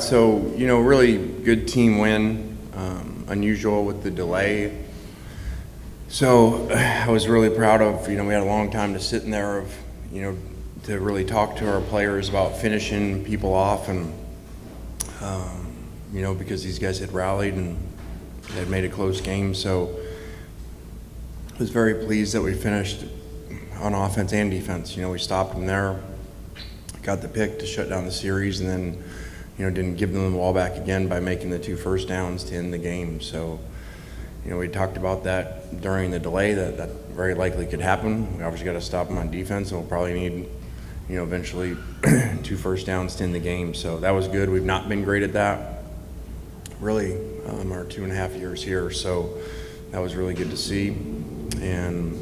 right, so, really good team win, unusual with the delay. So I was really proud of, we had a long time to sit in there of, to really talk to our players about finishing people off and, because these guys had rallied and had made a close game. So I was very pleased that we finished on offense and defense. We stopped them there, got the pick to shut down the series, and then, didn't give them the ball back again by making the 2 first downs to end the game. So, we talked about that during the delay, that very likely could happen. We obviously got to stop them on defense, and we'll probably need, eventually 2 first downs to end the game. So that was good. We've not been great at that, really, our 2.5 years here. So that was really good to see. And,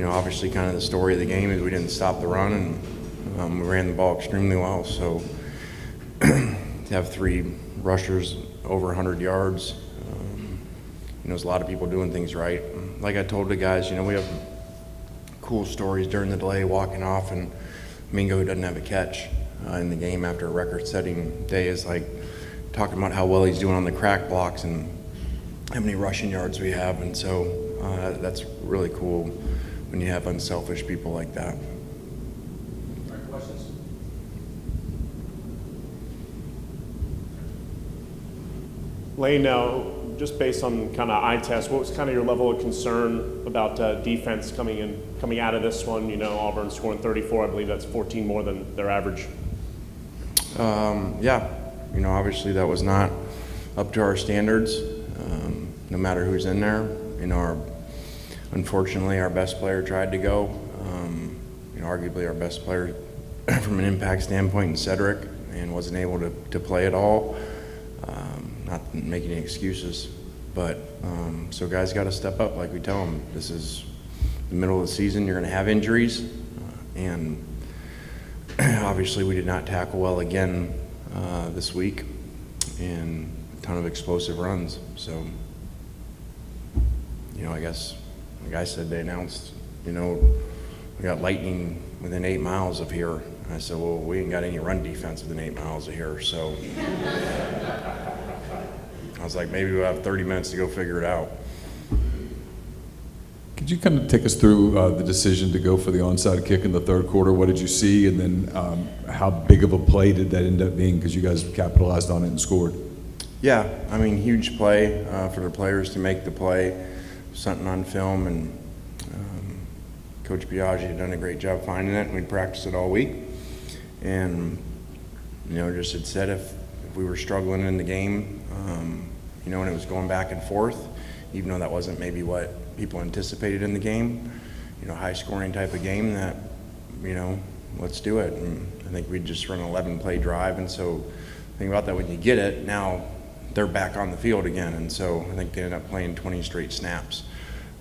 obviously kind of the story of the game is we didn't stop the run, and we ran the ball extremely well. So to have 3 rushers over 100 yards, there's a lot of people doing things right. Like I told the guys, we have cool stories during the delay walking off, and Mingo, who doesn't have a catch in the game after a record-setting day, is like talking about how well he's doing on the crack blocks and how many rushing yards we have. And so that's really cool when you have unselfish people like that. Questions? Lane, now, just based on kind of eye test, what was kind of your level of concern about defense coming out of this one? Auburn scoring 34, I believe that's 14 more than their average. Yeah, obviously that was not up to our standards, no matter who's in there. Unfortunately, our best player tried to go. Arguably our best player from an impact standpoint in Cedric, and wasn't able to play at all. Not making any excuses, but so guys got to step up like we tell them. This is the middle of the season. You're going to have injuries, and obviously we did not tackle well again this week, and a ton of explosive runs. So, I guess like I said, they announced, we got lightning within 8 miles of here. And I said, well, we ain't got any run defense within 8 miles of here, so. I was like, maybe we'll have 30 minutes to go figure it out. Could you kind of take us through the decision to go for the onside kick in the third quarter? What did you see, and then how big of a play did that end up being, because you guys capitalized on it and scored? Yeah, huge play for the players to make the play. Something on film, and Coach Biaggi had done a great job finding it, and we'd practiced it all week. And, just had said if we were struggling in the game, and it was going back and forth, even though that wasn't maybe what people anticipated in the game, high scoring type of game, that, let's do it. And I think we'd just run an 11-play drive. And so the thing about that, when you get it, now they're back on the field again. And so I think they ended up playing 20 straight snaps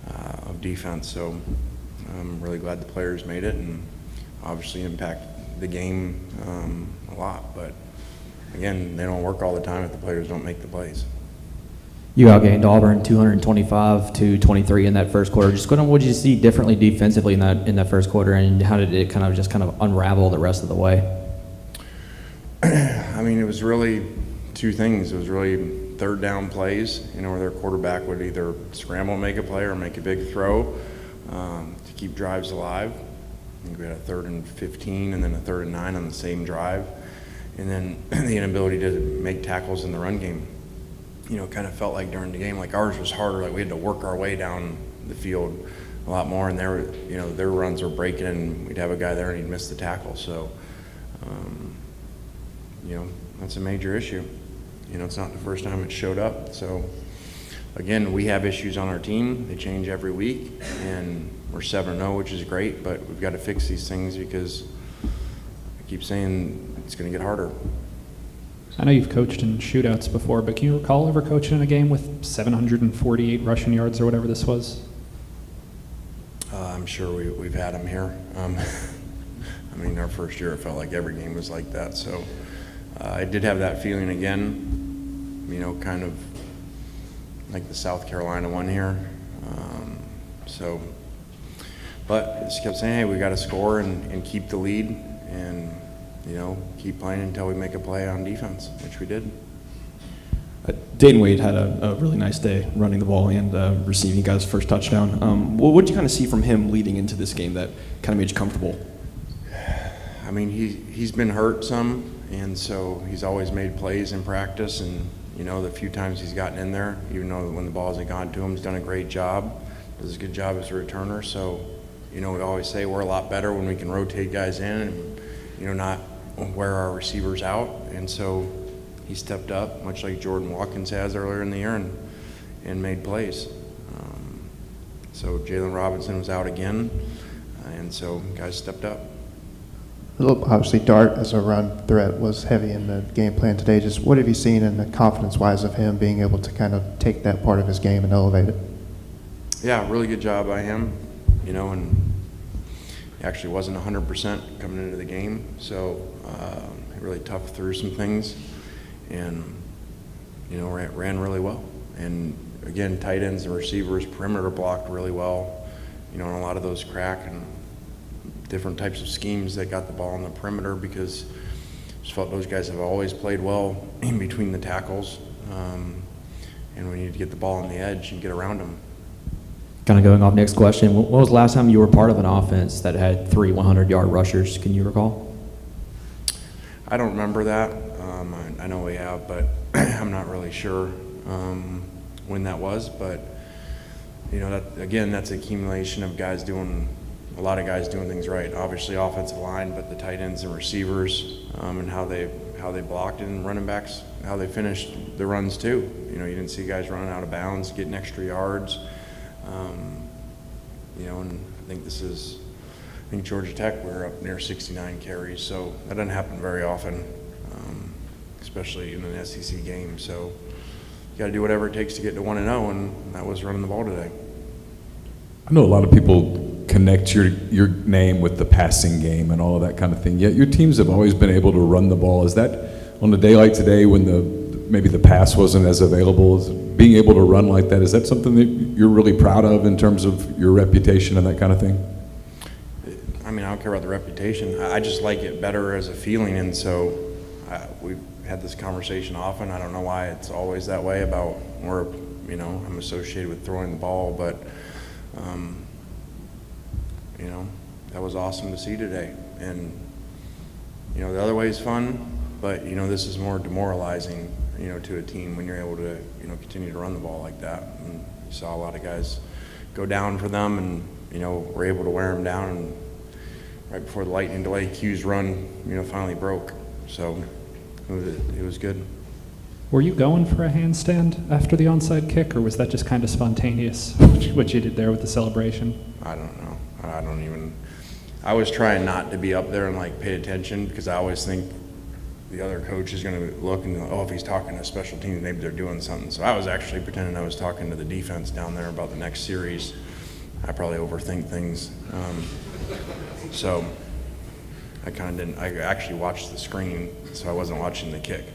of defense. So I'm really glad the players made it, and obviously impact the game a lot. But again, they don't work all the time if the players don't make the plays. You outgained Auburn 225-23 in that first quarter. Just what did you see differently defensively in that first quarter, and how did it kind of unravel the rest of the way? It was really 2 things. It was really third down plays, where their quarterback would either scramble and make a play or make a big throw to keep drives alive. I think we had a 3rd and 15 and then a 3rd and 9 on the same drive. And then the inability to make tackles in the run game. Kind of felt like during the game, like ours was harder. Like we had to work our way down the field a lot more, and their runs were breaking, and we'd have a guy there and he'd miss the tackle. So, that's a major issue. It's not the first time it showed up. So, again, we have issues on our team. They change every week, and we're 7-0, which is great, but we've got to fix these things, because I keep saying it's going to get harder. I know you've coached in shootouts before, but can you recall ever coaching in a game with 748 rushing yards or whatever this was? I'm sure we've had them here. Our first year, it felt like every game was like that. So I did have that feeling again, kind of like the South Carolina one here. But I just kept saying, hey, we got to score and keep the lead. And, keep playing until we make a play on defense, which we did. Dayton Wade had a really nice day running the ball and receiving you guys' first touchdown. What did you kind of see from him leading into this game that kind of made you comfortable? I mean, he's been hurt some, and so he's always made plays in practice, and the few times he's gotten in there, even though when the balls have gone to him, he's done a great job, does a good job as a returner. So, we always say we're a lot better when we can rotate guys in and, not wear our receivers out. And so he stepped up, much like Jordan Watkins has earlier in the year, and made plays. So Jalen Robinson was out again, and so guys stepped up. Obviously, Dart as a run threat was heavy in the game plan today. Just what have you seen in the confidence-wise of him being able to kind of take that part of his game and elevate it? Yeah, really good job by him, and he actually wasn't 100% coming into the game, so he really toughed through some things and, ran really well. And again, tight ends and receivers, perimeter blocked really well, in a lot of those crack and different types of schemes that got the ball on the perimeter, because I just felt those guys have always played well in between the tackles, and we need to get the ball on the edge and get around them. Kind of going off Nick's question, when was the last time you were part of an offense that had 3 100-yard rushers? Can you recall? I don't remember that. I know we have, but I'm not really sure when that was. But that's an accumulation of a lot of guys doing things right. Obviously, offensive line, but the tight ends and receivers, and how they blocked it, and running backs, how they finished the runs too. You didn't see guys running out of bounds, getting extra yards. And I think Georgia Tech, we're up near 69 carries, so that doesn't happen very often, especially in an SEC game. So you got to do whatever it takes to get to 1-0, and that was running the ball today. I know a lot of people connect your name with the passing game and all of that kind of thing, yet your teams have always been able to run the ball. Is that on a day like today when maybe the pass wasn't as available, being able to run like that, is that something that you're really proud of in terms of your reputation and that kind of thing? I mean, I don't care about the reputation. I just like it better as a feeling, and so we've had this conversation often. I don't know why it's always that way about where, I'm associated with throwing the ball, but, that was awesome to see today. And, the other way is fun, but, this is more demoralizing, to a team when you're able to, continue to run the ball like that. And you saw a lot of guys go down for them, and, we're able to wear them down. And right before the lightning delay, Q's run, finally broke. So it was good. Were you going for a handstand after the onside kick, or was that just kind of spontaneous, what you did there with the celebration? I don't know. I was trying not to be up there and pay attention, because I always think the other coach is going to look and go, if he's talking to special teams, maybe they're doing something. So I was actually pretending I was talking to the defense down there about the next series. I probably overthink things. So I kind of didn't. I actually watched the screen, so I wasn't watching the kick.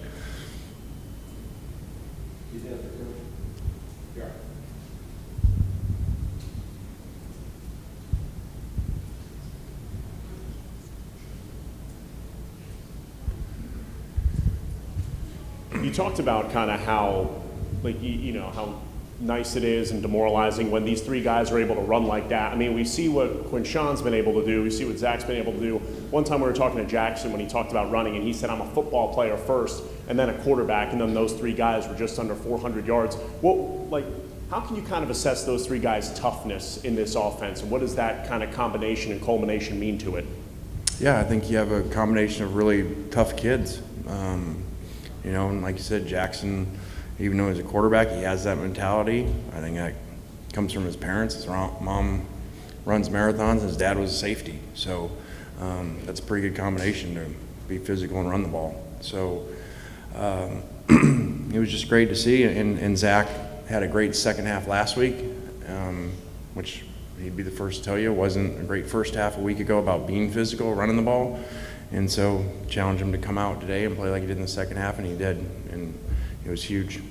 You talked about kind of how, how nice it is and demoralizing when these three guys are able to run like that. I mean, we see what Quinshawn's been able to do. We see what Zach's been able to do. One time we were talking to Jackson when he talked about running, and he said, I'm a football player first and then a quarterback, and then those three guys were just under 400 yards. How can you kind of assess those three guys' toughness in this offense, and what does that kind of combination and culmination mean to it? Yeah, I think you have a combination of really tough kids. And like you said, Jackson, even though he's a quarterback, he has that mentality. I think that comes from his parents. His mom runs marathons, and his dad was a safety. So that's a pretty good combination to be physical and run the ball. So it was just great to see. And Zach had a great second half last week, which he'd be the first to tell you wasn't a great first half a week ago about being physical, running the ball. And so challenged him to come out today and play like he did in the second half, and he did. And it was huge.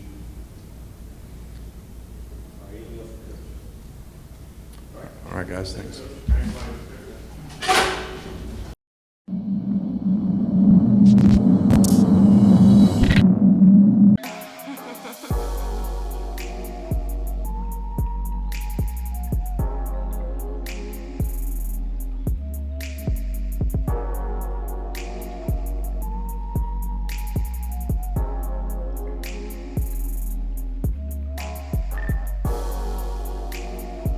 All right, guys, thanks.